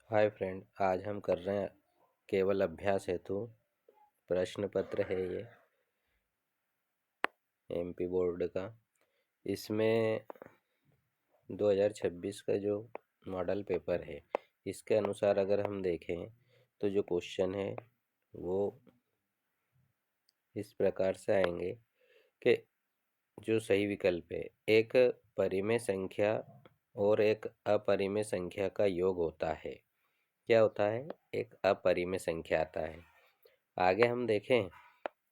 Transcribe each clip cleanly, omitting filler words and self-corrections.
Hi friend, आज हम कर रहे हैं केवल अभ्यास हेतु प्रश्न पत्र है ये एमपी बोर्ड का। इसमें 2026 का जो मॉडल पेपर है इसके अनुसार अगर हम देखें तो जो क्वेश्चन है वो इस प्रकार से आएंगे कि जो सही विकल्प है, एक परिमेय संख्या और एक अपरिमेय संख्या का योग होता है। क्या होता है? एक अपरिमेय संख्या आता है। आगे हम देखें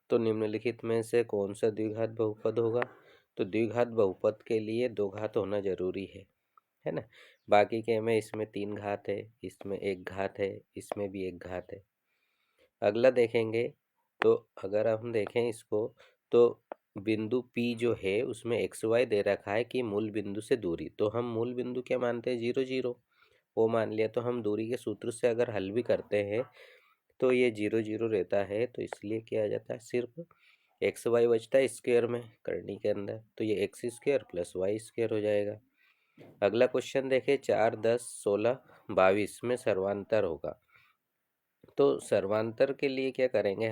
तो निम्नलिखित में से कौन सा द्विघात बहुपद होगा? तो द्विघात बहुपद के लिए दो घात होना जरूरी है ना। बाकी के में इसमें तीन घात है, इसमें एक घात है, इसमें भी एक घात है। अगला देखेंगे तो अगर हम देखें इसको तो बिंदु P जो है उसमें XY दे रखा है कि मूल बिंदु से दूरी, तो हम मूल बिंदु क्या मानते हैं? 0 0 वो मान लिया। तो हम दूरी के सूत्र से अगर हल भी करते हैं तो ये 0 0 रहता है, तो इसलिए क्या आ जाता है? सिर्फ XY बचता है स्क्वायर में करनी के अंदर, तो ये x square plus y square हो जाएगा। अगला क्वेश्चन देखें, 4 10 16 22 में सर्वांतर होगा। तो सर्वांतर के लिए क्या करेंगे?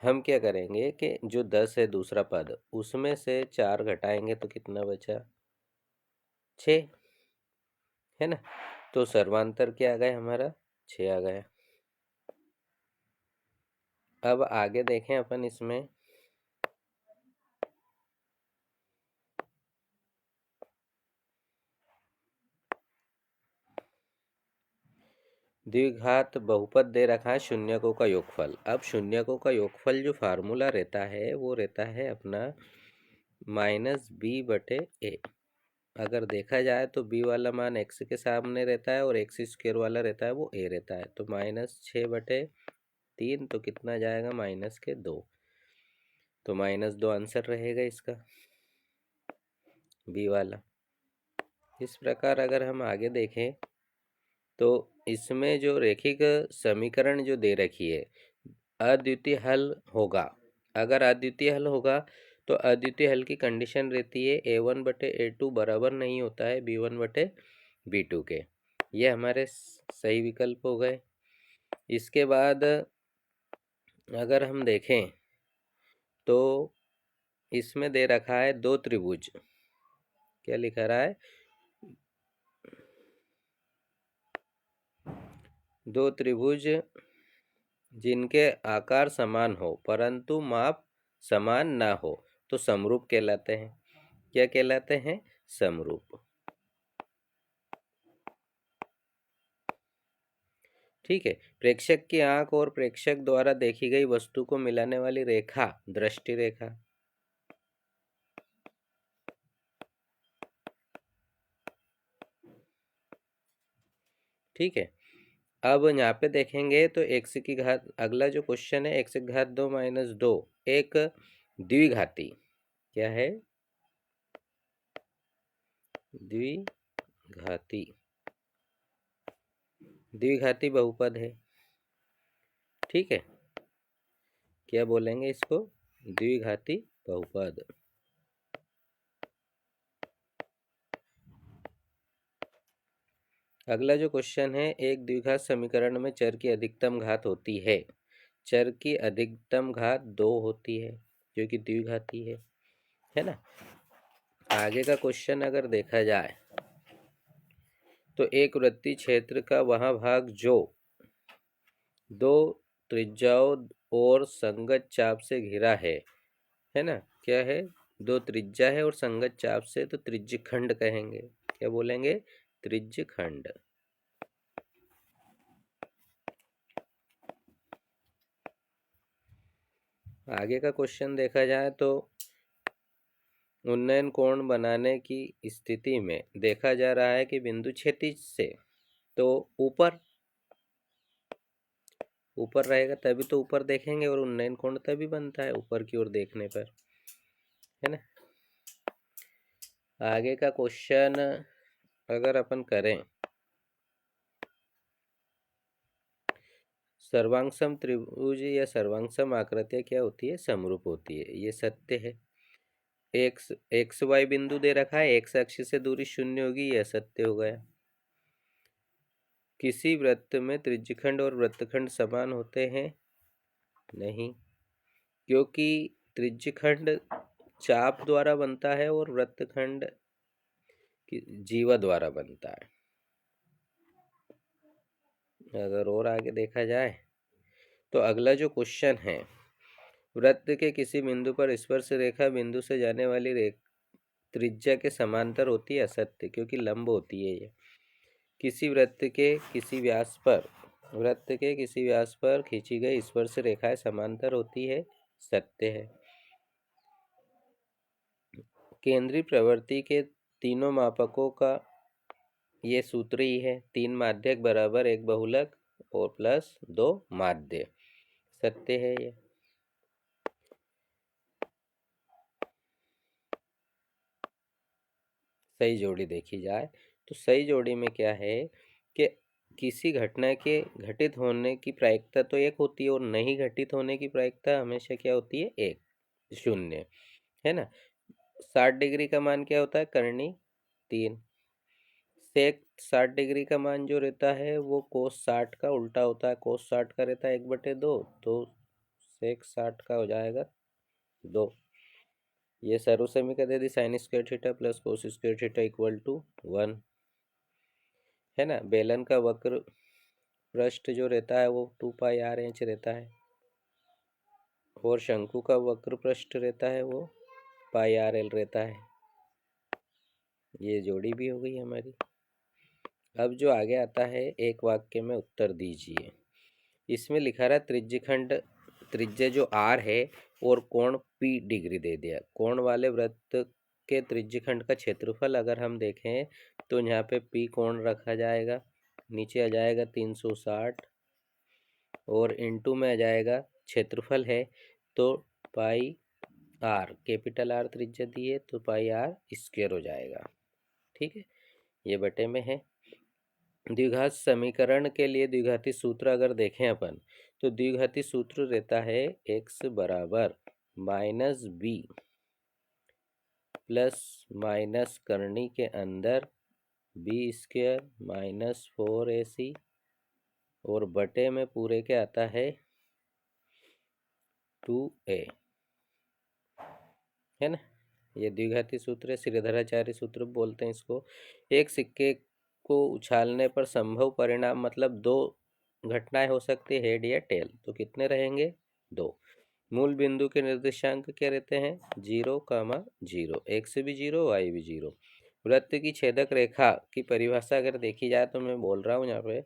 हम क्या करेंगे कि जो 10 है दूसरा पद, उसमें से 4 घटाएंगे तो कितना बचा? 6, है ना। तो सर्वांतर क्या आ गया हमारा? 6 आ गया। अब आगे देखें अपन इसमें द्विघात बहुपद दे रखा है शून्यकों का योगफल। अब शून्यकों का योगफल जो फार्मूला रहता है वो रहता है अपना -b/a। अगर देखा जाए तो b वाला मान x के सामने रहता है और एक्स स्क्वायर वाला रहता है वो a रहता है। तो -6/3 तो कितना जाएगा? -2। तो -2 आंसर रहेगा इसका, b वाला। इस प्रकार अगर हम आगे देखें तो इसमें जो रेखिक समीकरण जो दे रखी है अद्वितीय हल होगा। अगर अद्वितीय हल होगा तो अद्वितीय हल की कंडीशन रहती है a1/a2 बराबर नहीं होता है b1/b2 के। ये हमारे सही विकल्प हो गए। इसके बाद अगर हम देखें तो इसमें दे रखा है दो त्रिभुज। क्या लिखा रहा है? दो त्रिभुज जिनके आकार समान हो परंतु माप समान ना हो तो समरूप कहलाते हैं। क्या कहलाते हैं? समरूप। ठीक है। प्रेक्षक की आंख और प्रेक्षक द्वारा देखी गई वस्तु को मिलाने वाली रेखा दृष्टि रेखा। ठीक है। अब यहाँ पे देखेंगे तो x की घात, अगला जो क्वेश्चन है x की घात 2 - 2 एक द्विघाती क्या है? द्विघाती द्विघाती बहुपद है। ठीक है। क्या बोलेंगे इसको? द्विघाती बहुपद। अगला जो क्वेश्चन है, एक द्विघात समीकरण में चर की अधिकतम घात होती है। चर की अधिकतम घात 2 होती है जो कि द्विघाती है ना। आगे का क्वेश्चन अगर देखा जाए तो एक वृत्तीय क्षेत्र का वह भाग जो दो त्रिज्याओं और संगत चाप से घिरा है ना। क्या है? दो त्रिज्या है और संगत चाप से, तो त्रिज्यखंड कहेंगे। क्या बोलेंगे? त्रिज्यखंड। आगे का क्वेश्चन देखा जाए तो उन्नयन कोण बनाने की स्थिति में देखा जा रहा है कि बिंदु क्षैतिज से तो ऊपर ऊपर रहेगा, तभी तो ऊपर देखेंगे, और उन्नयन कोण तभी बनता है ऊपर की ओर देखने पर, है ना। आगे का क्वेश्चन अगर अपन करें, सर्वांगसम त्रिभुज या सर्वांगसम आकृतियां क्या होती है? समरूप होती है। ये सत्य है। एक्स वाई बिंदु दे रखा है, एक्स अक्ष से दूरी 0 होगी, यह सत्य हो गया। किसी वृत्त में त्रिज्यखंड और वृत्तखंड समान होते हैं? नहीं, क्योंकि त्रिज्यखंड चाप द्वारा बनता है और वृत्तखंड जीवा द्वारा बनता है। अगर और आगे देखा जाए तो अगला जो क्वेश्चन है, वृत्त के किसी बिंदु पर स्पर्श रेखा बिंदु से जाने वाली त्रिज्या के समांतर होती है? असत्य, क्योंकि लंब होती है ये। किसी वृत्त के किसी व्यास पर खींची गई स्पर्श रेखाएं समांतर होती है? सत्य है। केंद्रीय प्रवृत्ति के तीनों मापकों का ये सूत्र ही है, 3 माध्यक बराबर 1 बहुलक और प्लस 2 माध्य। सत्य है ये। सही जोड़ी देखी जाए तो सही जोड़ी में क्या है कि किसी घटना के घटित होने की प्रायिकता तो 1 होती है और नहीं घटित होने की प्रायिकता हमेशा क्या होती है? 1, 0, है ना। 60 डिग्री का मान क्या होता है? करनी 3। सेक 60 डिग्री का मान जो रहता है वो कोस 60 का उल्टा होता है। कोस 60 का रहता है 1/2, तो सेक 60 का हो जाएगा 2। ये सर्व समीकरण दे दी, sine square theta plus cos square theta equal to 1, है ना। बेलन का वक्र पृष्ठ जो रहता है वो 2πr/इंच रहता है और शंकु का वक्र पृष्ठ रहता है वो πr/l रहता है। ये जोड़ी भी हो गई हमारी। अब जो आगे आता है, एक वाक्य में उत्तर दीजिए। इसमें लिखा रहा त्रिज्या जो r है और कोण p डिग्री दे दिया। कोण वाले वृत्त के त्रिज्यखंड का क्षेत्रफल अगर हम देखें तो यहाँ पे p कोण रखा जाएगा, नीचे आ जाएगा 360 और इनटू में आ जाएगा क्षेत्रफल है तो पाई r, कैपिटल R त्रिज्या दी है तो पाई r स्क्वायर हो जाएगा। ठीक है, ये बटे में है। द्विघात समीकरण के लिए द्विघाती सूत्र अगर देखें अपन तो द्विघाती सूत्र रहता है x बराबर -b प्लस माइनस करनी के अंदर b² -4ac और बटे में पूरे के आता है 2a, है ना। ये द्विघाती सूत्र है, श्रीधराचार्य सूत्र बोलते हैं इसको। एक सिक्के को उछालने पर संभव परिणाम मतलब 2 घटनाएं हो सकती है, हेड या टेल, तो कितने रहेंगे? 2। मूल बिंदु के निर्देशांक क्या रहते हैं? 0,0, x भी 0, y भी 0। वृत्त की छेदक रेखा की परिभाषा अगर देखी जाए तो मैं बोल रहा हूँ यहाँ पे,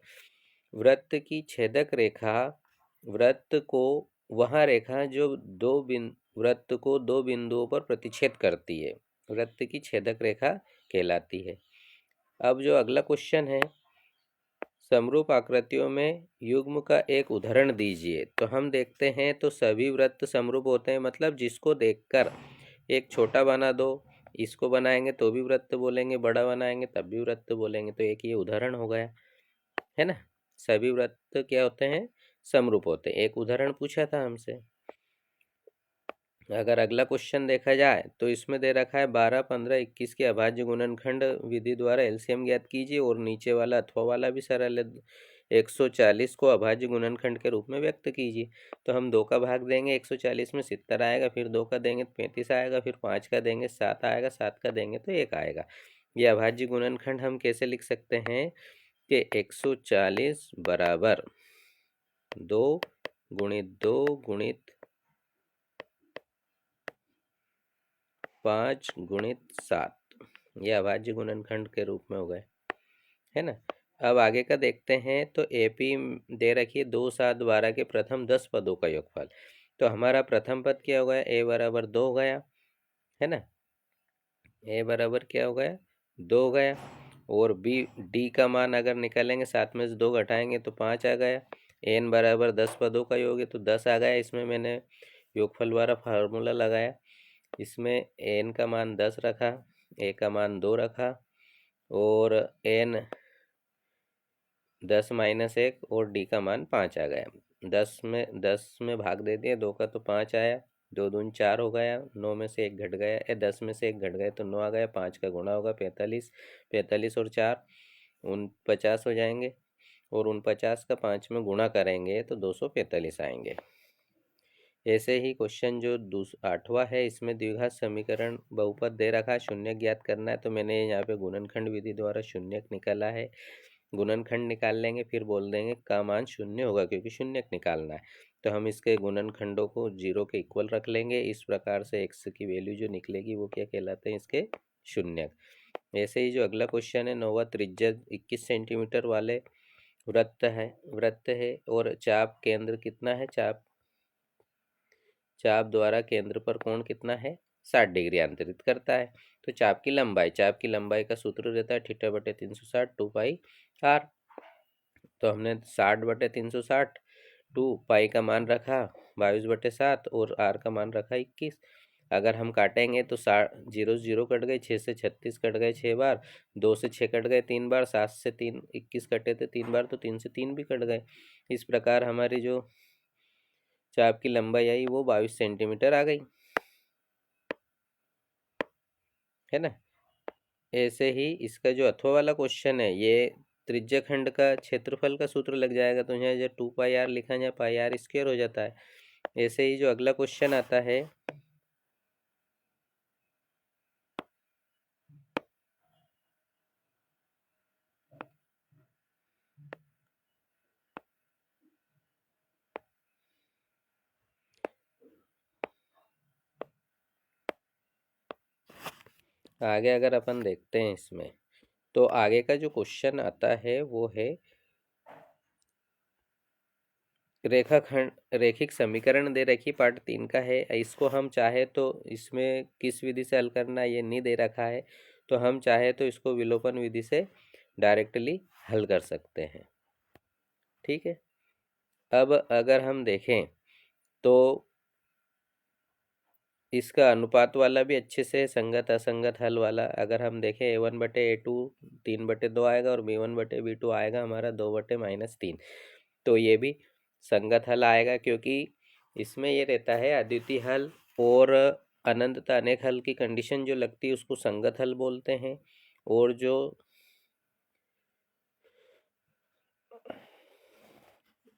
वृत्त की छेदक रेखा वृत्त को वह रेखा जो वृत्त को 2 बिंदुओं पर प्रतिच्छेद करती है, वृत्त की छेदक रेखा कहलाती है। अब जो अगला क्वेश्चन है, समरूप आकृतियों में युग्म का एक उदाहरण दीजिए। तो हम देखते हैं तो सभी वृत्त समरूप होते हैं, मतलब जिसको देखकर एक छोटा बना दो, इसको बनाएंगे तो भी वृत्त बोलेंगे, बड़ा बनाएंगे तब भी वृत्त बोलेंगे। तो एक ये उदाहरण हो गया, है ना। सभी वृत्त क्या होते हैं? समरूप होते हैं। एक उदाहरण पूछा था हमसे। अगर अगला क्वेश्चन देखा जाए तो इसमें दे रखा है 12, 15, 21 के अभाज्य गुणनखंड विधि द्वारा एलसीएम ज्ञात कीजिए और नीचे वाला अथवा वाला भी सरल है, 140 को अभाज्य गुणनखंड के रूप में व्यक्त कीजिए। तो हम 2 का भाग देंगे, 140 में 70 आएगा, फिर 2 का देंगे तो 35 आएगा, फिर 5 का देंगे 7 आएगा, 7 का देंगे तो 1 आएगा। ये अभाज्य गुणनखंड हम कैसे लिख सकते हैं कि 140 बराबर 2 गुणित 2 गुणित 5 गुणित 7, ये अभाज्य गुणनखंड के रूप में हो गए, है ना। अब आगे का देखते हैं तो एपी दे रखी है 2, 7, 12 के प्रथम 10 पदों का योगफल। तो हमारा प्रथम पद क्या हो गया? ए बराबर 2 हो गया, है ना। ए बराबर क्या हो गया? 2 हो गया। और बी डी का मान अगर निकालेंगे, 7 में से 2 घटाएंगे तो 5 आ गया। एन बराबर 10 पदों का योग है तो 10 आ गया। इसमें मैंने योगफल वाला फार्मूला लगाया, इसमें एन का मान 10 रखा, ए का मान 2 रखा और एन 10 - 1 और डी का मान 5 आ गया। 10 में भाग दे दिया, 2 का तो 5 आया, 2 दूनी 4 हो गया, 9 में से 1 घट गया, 10 में से 1 घट गया तो 9 आ गया। 5 का गुणा होगा 45, 45 और 4 49 हो जाएंगे। और 49 का 5 में गुणा करेंगे तो 245 आएंगे। ऐसे ही क्वेश्चन जो 8वां है, इसमें द्विघात समीकरण बहुपद दे रखा है, शून्यक ज्ञात करना है। तो मैंने यहाँ पे गुणनखंड विधि द्वारा शून्यक निकाला है। गुणनखंड निकाल लेंगे, फिर बोल देंगे का मान शून्य होगा क्योंकि शून्यक निकालना है। तो हम इसके गुणनखंडों को 0 के इक्वल रख लेंगे। इस प्रकार से x की वैल्यू जो निकलेगी वो क्या कहलाते हैं, इसके शून्यक। ऐसे ही जो अगला क्वेश्चन है 9वां, त्रिज्या 21 सेंटीमीटर वाले वृत्त है और चाप केंद्र कितना है, चाप द्वारा केंद्र पर कोण कितना है, 60 डिग्री अंतरित करता है। तो चाप की लंबाई का सूत्र रहता है थीटा बटे 360 2 पाई r। तो हमने 60 बटे 360, 2 पाई का मान रखा 22/7 और r का मान रखा 21। अगर हम काटेंगे तो 0 0 कट गए, 6 से 36 कट गए 6 बार, 2 से 6 कट गए 3 बार, 7 से 3 21 कटे थे 3 बार, तो 3 से 3 भी कट गए। इस प्रकार हमारी जो चाप की लंबाई आई वो 22 सेंटीमीटर आ गई, है ना। ऐसे ही इसका जो अथवा वाला क्वेश्चन है, ये त्रिज्या खंड का क्षेत्रफल का सूत्र लग जाएगा। तो यहाँ जो 2 पाई आर लिखा है, पाई आर स्क्वायर हो जाता है। ऐसे ही जो अगला क्वेश्चन आता है, आगे अगर अपन देखते हैं इसमें, तो आगे का जो क्वेश्चन आता है वो है रैखिक समीकरण दे रखी, पार्ट 3 का है। इसको हम चाहे तो इसमें किस विधि से हल करना ये नहीं दे रखा है, तो हम चाहे तो इसको विलोपन विधि से डायरेक्टली हल कर सकते हैं। ठीक है। अब अगर हम देखें तो इसका अनुपात वाला भी अच्छे से संगत असंगत हल वाला, अगर हम देखें a1/a2 3/2 आएगा और b1/b2 आएगा हमारा 2/-3। तो ये भी संगत हल आएगा, क्योंकि इसमें ये रहता है अद्वितीय हल और अनंतता अनेक हल की कंडीशन जो लगती है उसको संगत हल बोलते हैं, और जो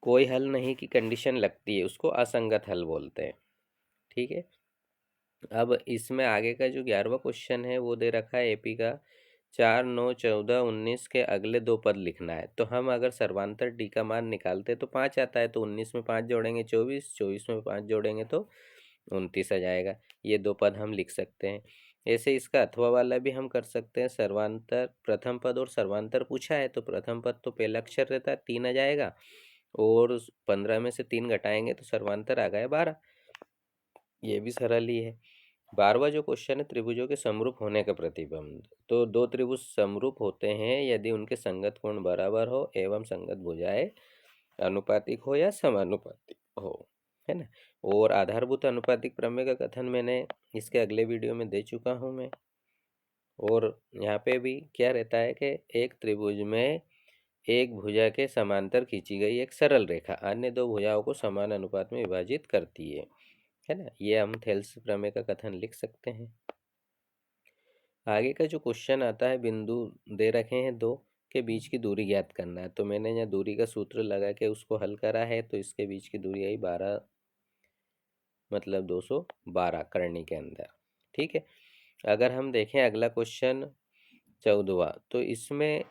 कोई हल नहीं की कंडीशन लगती है उसको असंगत हल बोलते हैं। ठीक है। अब इसमें आगे का जो 11वां क्वेश्चन है वो दे रखा है एपी का 4 9 14 19 के अगले दो पद लिखना है। तो हम अगर सर्वांतर डी का मान निकालते तो 5 आता है, तो 19 में 5 जोड़ेंगे 24, 24 में 5 जोड़ेंगे तो 29 आ जाएगा। ये दो पद हम लिख सकते हैं। ऐसे इसका अथवा वाला भी हम कर सकते हैं। सर्वांतर प्रथम पद और सर्वांतर पूछा है, तो प्रथम पद तो पहला अक्षर रहता है 3 आ जाएगा, और 15 में से 3 घटाएंगे तो सर्वांतर आ गया 12। ये भी सरल ही है। 12वां जो क्वेश्चन है त्रिभुजों के समरूप होने का प्रतिबंध। तो दो त्रिभुज समरूप होते हैं यदि उनके संगत कोण बराबर हो एवं संगत भुजाएं अनुपातिक हो या समानुपातिक हो, है ना। और आधारभूत अनुपातिक प्रमेय का कथन मैंने इसके अगले वीडियो में दे चुका हूं मैं। और यहाँ पे भी क्या रहता है कि एक त्रिभुज में एक भुजा के समांतर खींची गई एक सरल रेखा अन्य दो भुजाओं को समान अनुपात में विभाजित करती है ना। ये हम थेल्स प्रमेय का कथन लिख सकते हैं। आगे का जो क्वेश्चन आता है, बिंदु दे रखे हैं दो के बीच की दूरी ज्ञात करना है। तो मैंने यहाँ दूरी का सूत्र लगा के उसको हल करा है। तो इसके बीच की दूरी आई 12, मतलब 212 करनी के अंदर। ठीक है। अगर हम देखें अगला क्वेश्चन 14वां, तो इसमें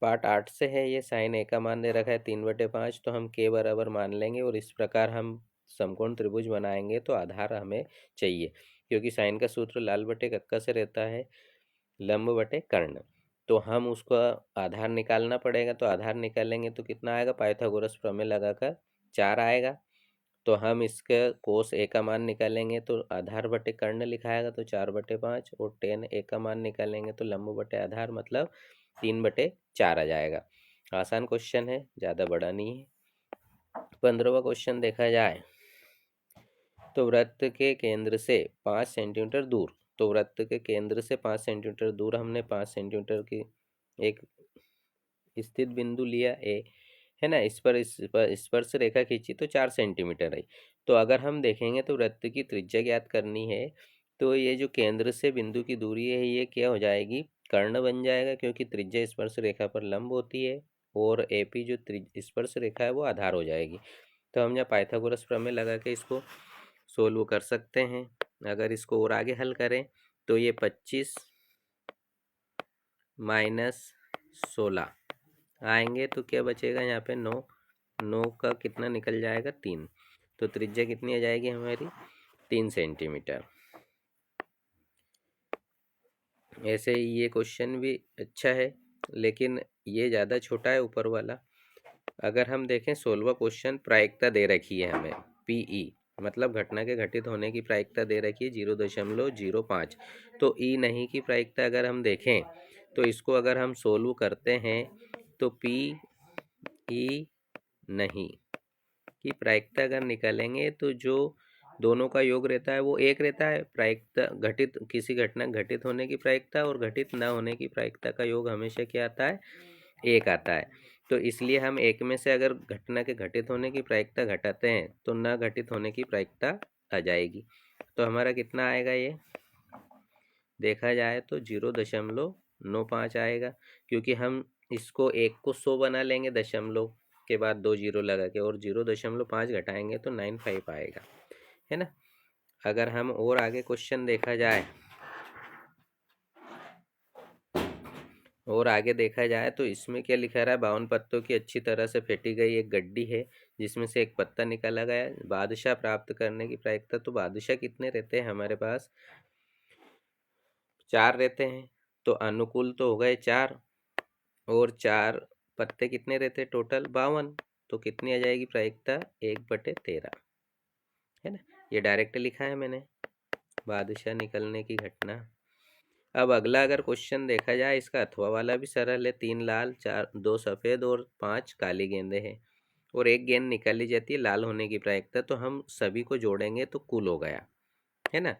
पार्ट 8 से है। ये साइन ए का मान दे रखा है 3/5, तो हम के बराबर मान लेंगे और इस प्रकार हम समकोण त्रिभुज बनाएंगे। तो आधार हमें चाहिए, क्योंकि साइन का सूत्र लाल बटे कक्का से रहता है लंब बटे कर्ण। तो हम उसका आधार निकालना पड़ेगा। तो आधार निकालेंगे तो कितना आएगा, पाइथागोरस प्रमेय लगाकर 4 आएगा। तो हम इसका कोस ए का मान निकालेंगे तो आधार बटे कर्ण लिखाएगा तो 4/5, और टेन ए का मान निकालेंगे तो लंब बटे आधार मतलब 3/4 आ जाएगा। आसान क्वेश्चन है, ज़्यादा बड़ा नहीं है। 15वां क्वेश्चन देखा जाए तो वृत्त के केंद्र से 5 सेंटीमीटर दूर, तो वृत्त के केंद्र से 5 सेंटीमीटर दूर हमने 5 सेंटीमीटर की एक स्थित बिंदु लिया ए, है ना। इस पर स्पर्श रेखा खींची तो 4 सेंटीमीटर आई। तो अगर हम देखेंगे तो वृत्त की त्रिज्या ज्ञात करनी है। तो ये जो केंद्र से बिंदु की दूरी है ये क्या हो जाएगी, कर्ण बन जाएगा, क्योंकि त्रिज्या स्पर्श रेखा पर लंब होती है और AP जो स्पर्श रेखा है वो आधार हो जाएगी। तो हम यहाँ पाइथागोरस प्रमेय लगा के इसको सोल्व कर सकते हैं। अगर इसको और आगे हल करें तो ये 25 माइनस 16 आएंगे तो क्या बचेगा यहाँ पे 9, 9 का कितना निकल जाएगा 3, तो त्रिज्या कितनी आ जाएगी हमारी 3 सेंटीमीटर। ऐसे ही ये क्वेश्चन भी अच्छा है, लेकिन ये ज़्यादा छोटा है ऊपर वाला। अगर हम देखें 16वां क्वेश्चन, प्रायिकता दे रखी है हमें PE, मतलब घटना के घटित होने की प्रायिकता दे रखी है 0.05। तो E नहीं की प्रायिकता अगर हम देखें तो इसको अगर हम सोल्व करते हैं तो PE नहीं की प्रायिकता अगर निकालेंगे तो जो दोनों का योग रहता है वो एक रहता है। प्रायिकता घटित, किसी घटना घटित होने की प्रायिकता और घटित न होने की प्रायिकता का योग हमेशा क्या आता है, एक आता है। तो इसलिए हम एक में से अगर घटना के घटित होने की प्रायिकता घटाते हैं तो न घटित होने की प्रायिकता आ जाएगी। तो हमारा कितना आएगा, ये देखा जाए तो 0.95 आएगा, क्योंकि हम इसको एक को 100 बना लेंगे दशमलव के बाद 2 जीरो लगा के, और 0.5 घटाएंगे तो 95 आएगा, है ना। अगर हम और आगे क्वेश्चन देखा जाए तो इसमें क्या लिखा रहा है, 52 पत्तों की अच्छी तरह से फेंटी गई एक गड्डी है जिसमें से एक पत्ता निकाला गया। बादशाह प्राप्त करने की प्रायिकता, तो बादशाह कितने रहते हैं हमारे पास, 4 रहते हैं। तो अनुकूल तो हो गए 4, और 4 पत्ते कितने रहते हैं टोटल 52, तो कितनी आ जाएगी प्रायिकता 1/13, है ना। ये डायरेक्ट लिखा है मैंने, बादशाह निकलने की घटना। अब अगला अगर क्वेश्चन देखा जाए, इसका अथवा वाला भी सरल है। 3 लाल, 4, 2 सफ़ेद और 5 काली गेंदें हैं, और एक गेंद निकाली जाती है लाल होने की प्रायिकता। तो हम सभी को जोड़ेंगे तो कुल हो गया, है ना।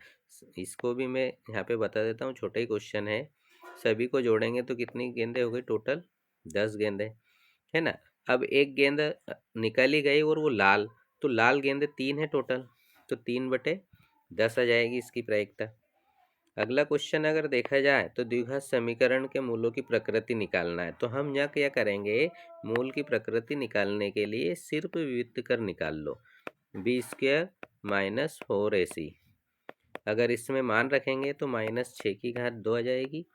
इसको भी मैं यहाँ पे बता देता हूँ, छोटा ही क्वेश्चन है। सभी को जोड़ेंगे तो कितनी गेंदें हो गई टोटल, 10 गेंदें, है ना। अब एक गेंद निकाली गई और वो लाल, तो लाल गेंदें 3 है टोटल, तो 3/10 आ जाएगी इसकी प्रायिकता। अगला क्वेश्चन अगर देखा जाए तो द्विघात समीकरण के मूलों की प्रकृति निकालना है। तो हम यहाँ क्या करेंगे, मूल की प्रकृति निकालने के लिए सिर्फ विविध कर निकाल लो, B² - 4AC। अगर इसमें मान रखेंगे तो -6 की घात 2 आ जाएगी,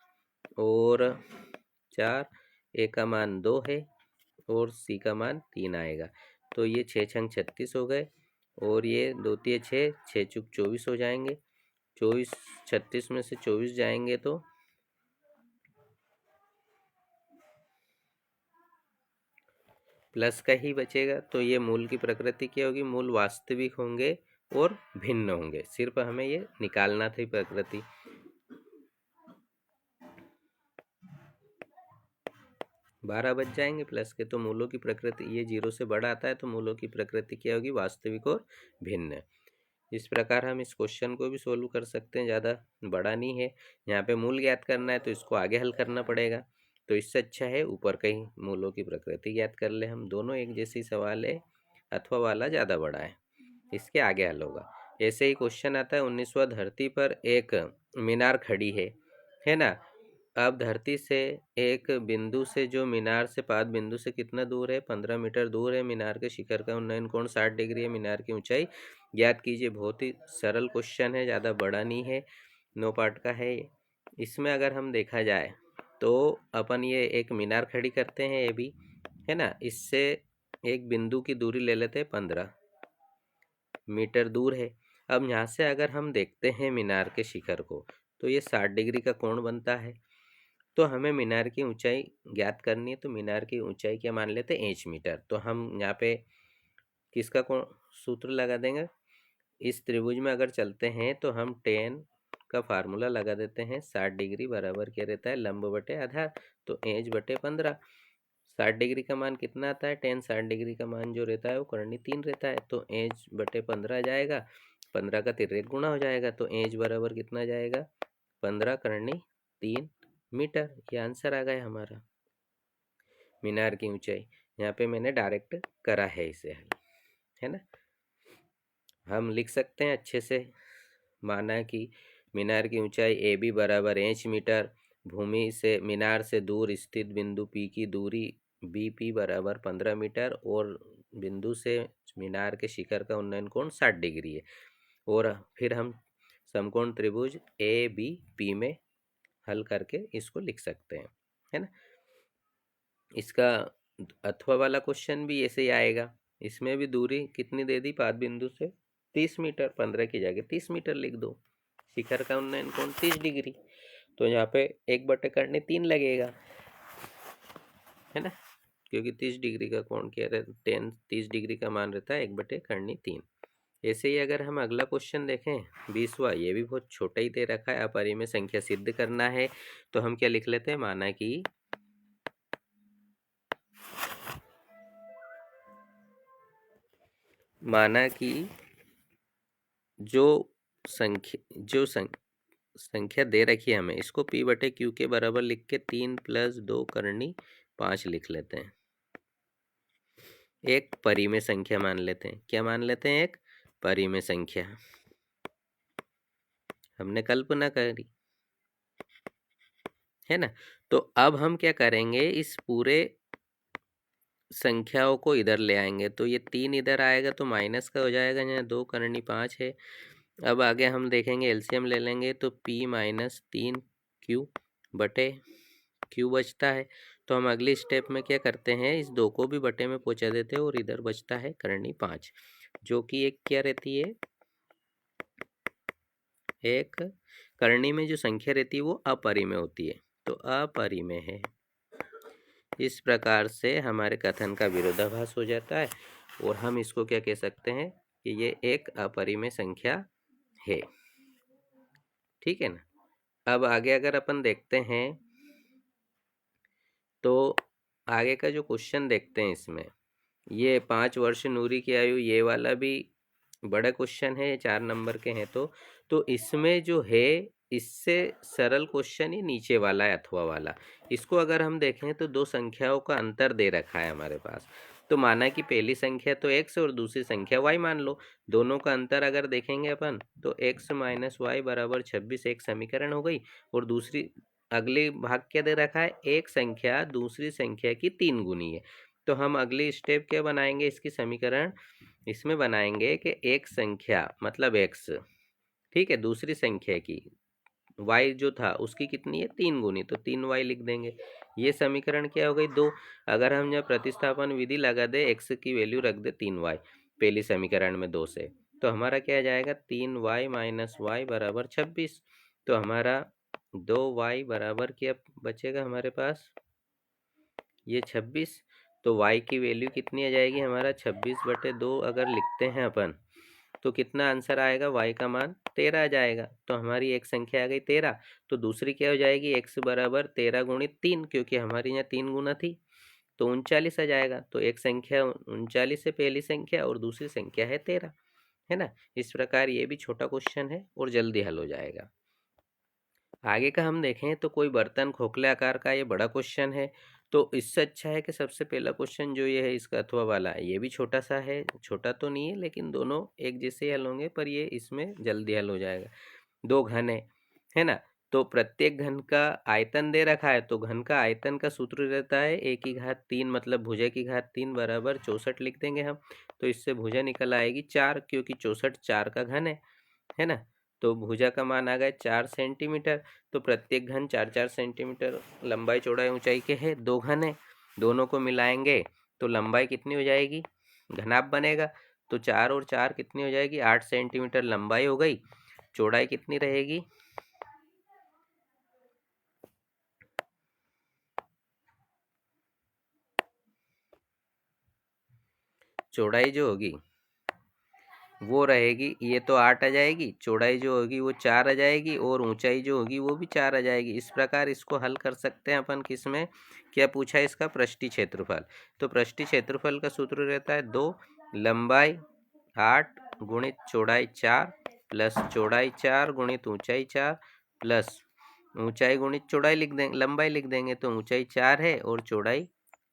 और 4, A का मान 2 है और C का मान 3 आएगा। तो ये 6 छंग 36 हो गए, और ये 2 तिये 6, 6 चुक 24 हो जाएंगे। 24, 36 में से 24 जाएंगे तो प्लस का ही बचेगा। तो ये मूल की प्रकृति क्या होगी, मूल वास्तविक होंगे और भिन्न होंगे। सिर्फ हमें ये निकालना था प्रकृति। 12 बच जाएंगे प्लस के, तो मूलों की प्रकृति, ये 0 से बड़ा आता है तो मूलों की प्रकृति क्या होगी, वास्तविक और भिन्न। इस प्रकार हम इस क्वेश्चन को भी सोल्व कर सकते हैं, ज़्यादा बड़ा नहीं है। यहाँ पे मूल ज्ञात करना है तो इसको आगे हल करना पड़ेगा, तो इससे अच्छा है ऊपर कहीं मूलों की प्रकृति ज्ञात कर ले हम। दोनों एक जैसी सवाल है, अथवा वाला ज़्यादा बड़ा है, इसके आगे हल होगा। ऐसे ही क्वेश्चन आता है 19वां, धरती पर एक मीनार खड़ी है ना। अब धरती से एक बिंदु से, जो मीनार से पाद बिंदु से कितना दूर है, 15 मीटर दूर है। मीनार के शिखर का उन्नयन कोण 60 डिग्री है। मीनार की ऊंचाई ज्ञात कीजिए। बहुत ही सरल क्वेश्चन है, ज़्यादा बड़ा नहीं है, 9 पार्ट का है। इसमें अगर हम देखा जाए तो अपन ये एक मीनार खड़ी करते हैं, ये भी, है ना। इससे एक बिंदु की दूरी ले लेते हैं, 15 मीटर दूर है। अब यहाँ से अगर हम देखते हैं मीनार के शिखर को, तो ये 60 डिग्री का कोण बनता है। तो हमें मीनार की ऊंचाई ज्ञात करनी है, तो मीनार की ऊंचाई क्या मान लेते हैं, इंच मीटर। तो हम यहाँ पे किसका कोण सूत्र लगा देंगे, इस त्रिभुज में अगर चलते हैं तो हम टेन का फार्मूला लगा देते हैं। 60 डिग्री बराबर क्या रहता है, लंब बटे आधार, तो इंच बटे 15। 60 डिग्री का मान कितना आता है, टेन 60 डिग्री का मान जो रहता है वो करनी 3 रहता है, तो इंच बटे 15 आ जाएगा। 15 का तिर्यक गुणा हो जाएगा, तो इंच बराबर कितना जाएगा, 15 करनी 3 मीटर। ये आंसर आ गया हमारा, मीनार की ऊंचाई। यहाँ पे मैंने डायरेक्ट करा है इसे हल, है ना। हम लिख सकते हैं अच्छे से, माना कि मीनार की ऊंचाई AB बराबर इंच मीटर, भूमि से मीनार से दूर स्थित बिंदु P की दूरी BP बराबर 15 मीटर और बिंदु से मीनार के शिखर का उन्नयन कोण 60 डिग्री है। और फिर हम समकोण त्रिभुज ABP में हल करके इसको लिख सकते हैं, है ना। इसका अथवा वाला क्वेश्चन भी ऐसे ही आएगा। इसमें भी दूरी कितनी दे दी पाद बिंदु से 30 मीटर, 15 की जगह 30 मीटर लिख दो। शिखर का उन्नयन कोण 30 डिग्री, तो यहाँ पे 1/3 लगेगा, है ना, क्योंकि 30 डिग्री का कोण क्या रहता है, 30 डिग्री का मान रहता है 1/3। ऐसे ही अगर हम अगला क्वेश्चन देखें 20वां, ये भी बहुत छोटा ही दे रखा है, अपरिमेय संख्या सिद्ध करना है। तो हम क्या लिख लेते हैं, माना कि जो संख्या दे रखी है हमें, इसको P/Q के बराबर लिख के 3 + 2 करनी 5 लिख लेते हैं। एक परिमेय संख्या मान लेते हैं। क्या मान लेते हैं, एक परिमेय संख्या। हमने कल्पना करी, है ना। तो अब हम क्या करेंगे, इस पूरे संख्याओं को इधर ले आएंगे। तो ये 3 इधर आएगा तो माइनस का हो जाएगा, यहाँ 2 करनी 5 है। अब आगे हम देखेंगे, एलसीएम ले लेंगे तो P - 3Q बटे Q बचता है। तो हम अगली स्टेप में क्या करते हैं, इस 2 को भी बटे में पहुंचा देते हैं और इधर बचता है करनी 5, जो कि एक क्या रहती है, एक करनी में जो संख्या रहती है वो अपरिमेय होती है, तो अपरिमेय है। इस प्रकार से हमारे कथन का विरोधाभास हो जाता है और हम इसको क्या कह सकते हैं कि ये एक अपरिमेय संख्या है। ठीक है ना। अब आगे अगर अपन देखते हैं तो आगे का जो क्वेश्चन देखते हैं, इसमें ये 5 वर्ष नूरी की आयु, ये वाला भी बड़ा क्वेश्चन है, 4 नंबर के हैं। तो इसमें जो है, इससे सरल क्वेश्चन ही नीचे वाला है, अथवा वाला। इसको अगर हम देखें तो 2 संख्याओं का अंतर दे रखा है हमारे पास। तो माना कि पहली संख्या तो x और दूसरी संख्या y मान लो। दोनों का अंतर अगर देखेंगे अपन तो x - y बराबर 26 एक समीकरण हो गई। और दूसरी अगले भाग क्या दे रखा है, एक संख्या दूसरी संख्या की 3 गुनी है। तो हम अगली स्टेप क्या बनाएंगे, इसकी समीकरण इसमें बनाएंगे कि एक संख्या मतलब x, ठीक है, दूसरी संख्या की y जो था उसकी कितनी है, 3 गुनी, तो 3y लिख देंगे। ये समीकरण क्या हो गई, 2। अगर हम जब प्रतिस्थापन विधि लगा दे, x की वैल्यू रख दे 3y पहली समीकरण में 2 से, तो हमारा क्या आ जाएगा, 3y - y बराबर 26। तो हमारा 2y बराबर क्या बचेगा हमारे पास, ये 26। तो y की वैल्यू कितनी आ जाएगी, हमारा 26/2 अगर लिखते हैं अपन, तो कितना आंसर आएगा, y का मान 13 आ जाएगा। तो हमारी एक संख्या आ गई 13। तो दूसरी क्या हो जाएगी, x बराबर 13 गुणित 3, क्योंकि हमारी यहाँ 3 गुना थी, तो 39 आ जाएगा। तो एक संख्या 39 है पहली संख्या और दूसरी संख्या है 13, है ना। इस प्रकार ये भी छोटा क्वेश्चन है और जल्दी हल हो जाएगा। आगे का हम देखें तो कोई बर्तन खोखले आकार का, ये बड़ा क्वेश्चन है। तो इससे अच्छा है कि सबसे पहला क्वेश्चन जो ये है इसका अथवा वाला, ये भी छोटा सा है, छोटा तो नहीं है लेकिन दोनों एक जैसे हल होंगे, पर ये इसमें जल्दी हल हो जाएगा। 2 घन है ना। तो प्रत्येक घन का आयतन दे रखा है, तो घन का आयतन का सूत्र रहता है a�3, मतलब भुजा की घात 3 बराबर 64 लिख देंगे हम। तो इससे भुजा निकल आएगी 4, क्योंकि 64 4 का घन है ना। तो भुजा का मान आ गया 4 सेंटीमीटर। तो प्रत्येक घन 4-4 सेंटीमीटर लंबाई चौड़ाई ऊंचाई के है। 2 घन है, दोनों को मिलाएंगे तो लंबाई कितनी हो जाएगी, घनाभ बनेगा। तो 4 और 4 कितनी हो जाएगी, 8 सेंटीमीटर लंबाई हो गई। चौड़ाई कितनी रहेगी, चौड़ाई जो होगी वो रहेगी, ये तो 8 आ जाएगी, चौड़ाई जो होगी वो 4 आ जाएगी और ऊंचाई जो होगी वो भी 4 आ जाएगी। इस प्रकार इसको हल कर सकते हैं अपन। किसमें क्या पूछा है, इसका पृष्ठीय क्षेत्रफल। तो पृष्ठीय क्षेत्रफल का सूत्र रहता है 2 लंबाई 8 गुणित चौड़ाई 4 प्लस चौड़ाई 4 गुणित ऊंचाई 4 प्लस ऊंचाई गुणित चौड़ाई लिख देंगे, लंबाई लिख देंगे। तो ऊंचाई 4 है और चौड़ाई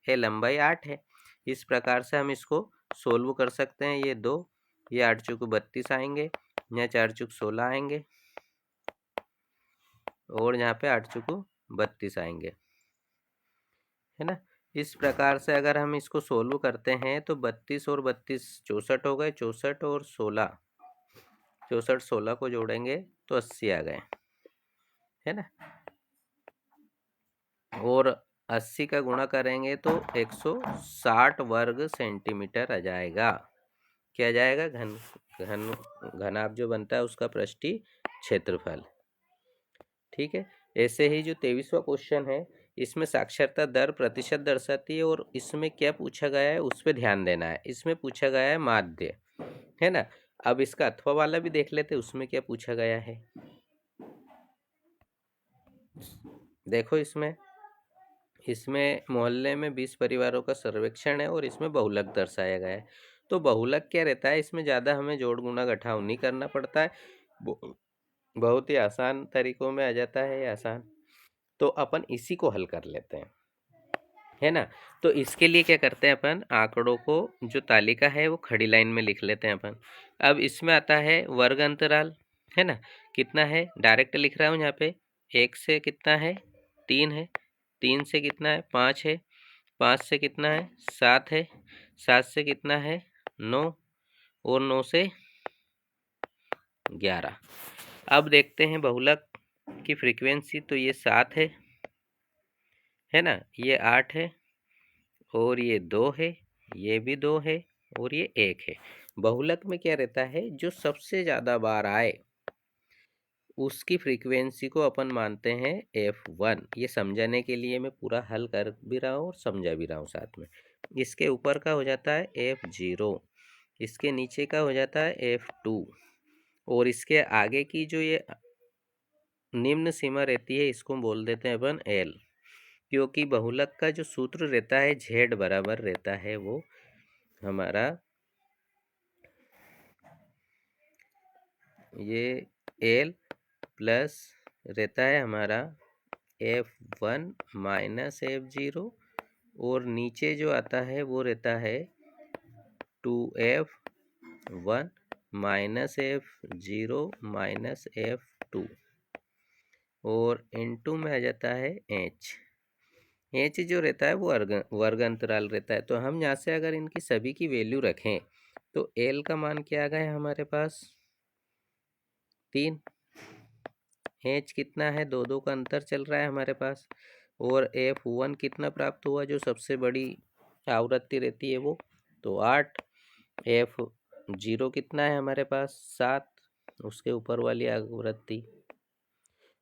है, लंबाई 8 है। इस प्रकार से हम इसको सोल्व कर सकते हैं। ये 2, ये 8 चौक 32 आएंगे, यहाँ 4 चौक 16 आएंगे और यहाँ पे 8 चौक 32 आएंगे, है ना। इस प्रकार से अगर हम इसको सोल्व करते हैं तो 32 और 32 64 हो गए, 64 और 16, 64 16 को जोड़ेंगे तो 80 आ गए, है ना। और 80 का गुणा करेंगे तो 160 वर्ग सेंटीमीटर आ जाएगा। क्या जाएगा? घन घनाभ जो बनता है उसका पृष्ठीय क्षेत्रफल। ठीक है। ऐसे ही जो 23वां क्वेश्चन है, इसमें साक्षरता दर प्रतिशत दर्शाती है और इसमें क्या पूछा गया है उस पर ध्यान देना है। इसमें पूछा गया है माध्य, है ना। अब इसका अथवा वाला भी देख लेते, उसमें क्या पूछा गया है। देखो इसमें मोहल्ले में 20 परिवारों का सर्वेक्षण है और इसमें बहुलक दर्शाया गया है। तो बहुलक क्या रहता है, इसमें ज़्यादा हमें जोड़ गुणा घटाव नहीं करना पड़ता है, बहुत ही आसान तरीकों में आ जाता है, आसान। तो अपन इसी को हल कर लेते हैं, है ना। तो इसके लिए क्या करते हैं, अपन आंकड़ों को जो तालिका है वो खड़ी लाइन में लिख लेते हैं अपन। अब इसमें आता है वर्ग अंतराल, है ना। कितना है डायरेक्ट लिख रहा हूँ यहाँ पे। 1 से कितना है 3 है, 3 से कितना है 5 है, 5 से कितना है 7 है, 7 से कितना है 9 और 9 से 11। अब देखते हैं बहुलक की फ्रीक्वेंसी, तो ये 7 है ना, ये 8 है और ये 2 है, ये भी 2 है और ये 1 है। बहुलक में क्या रहता है, जो सबसे ज़्यादा बार आए उसकी फ्रीक्वेंसी को अपन मानते हैं F1। ये समझाने के लिए मैं पूरा हल कर भी रहा हूँ और समझा भी रहा हूँ साथ में। इसके ऊपर का हो जाता है F0, इसके नीचे का हो जाता है F2 और इसके आगे की जो ये निम्न सीमा रहती है इसको बोल देते हैं अपन L। क्योंकि बहुलक का जो सूत्र रहता है Z बराबर रहता है वो हमारा ये L प्लस रहता है हमारा F1 माइनस F0 और नीचे जो आता है वो रहता है 2F1 minus F0 minus F2 और N2 में आ जाता है H जो रहता है वो वर्ग अंतराल रहता है। तो हम यहाँ से अगर इनकी सभी की वैल्यू रखें तो L का मान क्या आ गया हमारे पास 3, H कितना है 2 का अंतर चल रहा है हमारे पास, और F1 कितना प्राप्त हुआ जो सबसे बड़ी आवृत्ति रहती है वो तो 8, F0 कितना है हमारे पास 7 उसके ऊपर वाली आवृत्ति,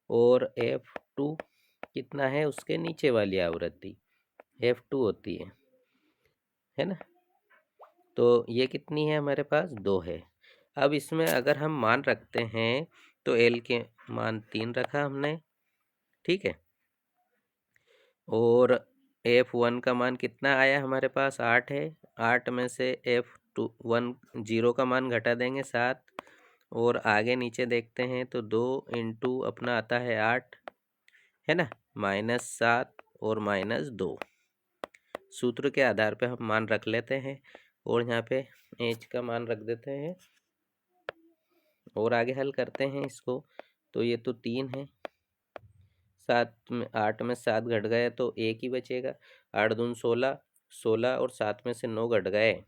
और F2 कितना है उसके नीचे वाली आवृत्ति F2 होती है ना। तो ये कितनी है हमारे पास 2 है। अब इसमें अगर हम मान रखते हैं तो L के मान 3 रखा हमने, ठीक है। और F1 का मान कितना आया हमारे पास 8 है, 8 में से F0 का मान घटा देंगे 7 और आगे नीचे देखते हैं तो 2 इंटू अपना आता है 8, है ना, -7 और -2 सूत्र के आधार पे हम मान रख लेते हैं और यहाँ पे H का मान रख देते हैं और आगे हल करते हैं इसको। तो ये तो 3 है, 8 में 7 घट गए तो 1 ही बचेगा, 8 दूनी 16, 16 और 7 में से 9 घट गए,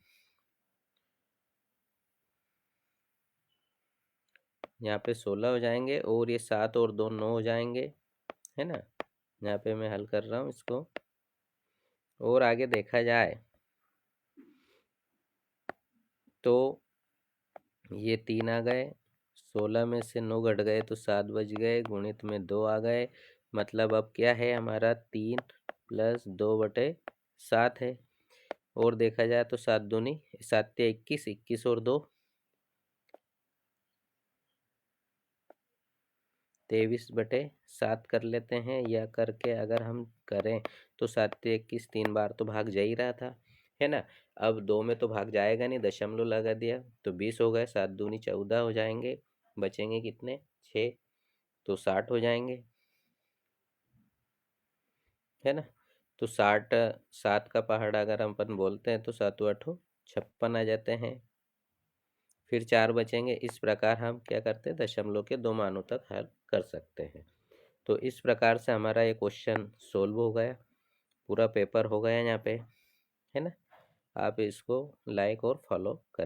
यहाँ पे 16 हो जाएंगे और ये 7 और 2 9 हो जाएंगे, है ना। यहाँ पे मैं हल कर रहा हूँ इसको और आगे देखा जाए तो ये 3 आ गए, 16 में से 9 घट गए तो 7 बच गए, गुणित में 2 आ गए, मतलब अब क्या है हमारा 3 + 2/7 है। और देखा जाए तो 7 दूनी 7 × 21, 21 और 2 23/7 कर लेते हैं, या करके अगर हम करें तो 7 × 21 3 बार तो भाग जा ही रहा था, है ना। अब 2 में तो भाग जाएगा नहीं, दशमलव लगा दिया तो 20 हो गए, 7 दूनी 14 हो जाएंगे, बचेंगे कितने 6, तो 60 हो जाएंगे, है ना। तो 60 7 का पहाड़ा अगर हम अपन बोलते हैं तो 7 8 56 आ जाते हैं, फिर 4 बचेंगे। इस प्रकार हम क्या करते हैं दशमलव के 2 मानों तक हल कर सकते हैं। तो इस प्रकार से हमारा ये क्वेश्चन सोल्व हो गया। पूरा पेपर हो गया यहाँ पे, है ना। आप इसको लाइक और फॉलो करें।